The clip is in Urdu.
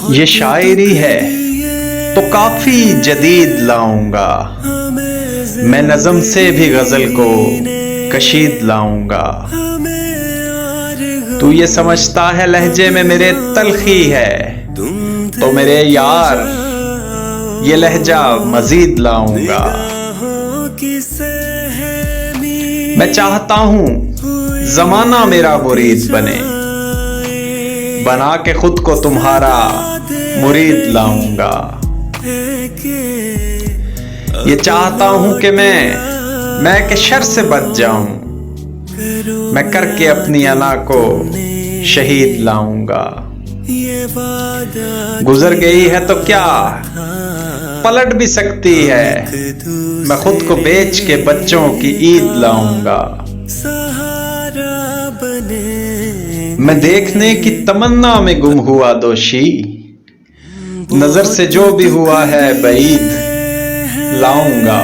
یہ شاعری ہے تو کافی جدید لاؤں گا، میں نظم سے بھی غزل کو کشید لاؤں گا۔ تو یہ سمجھتا ہے لہجے میں میرے تلخی ہے، تو میرے یار یہ لہجہ مزید لاؤں گا۔ میں چاہتا ہوں زمانہ میرا مرید بنے، بنا کے خود کو تمہارا مرید لاؤں گا۔ یہ چاہتا ہوں کہ میں کہ شر سے بچ جاؤں، میں کر کے اپنی انا کو شہید لاؤں گا۔ گزر گئی ہے تو کیا پلٹ بھی سکتی ہے، میں خود کو بیچ کے بچوں کی عید لاؤں گا۔ میں دیکھنے کی تمنا میں گم ہوا دوشی، نظر سے جو بھی ہوا ہے بعید لاؤں گا۔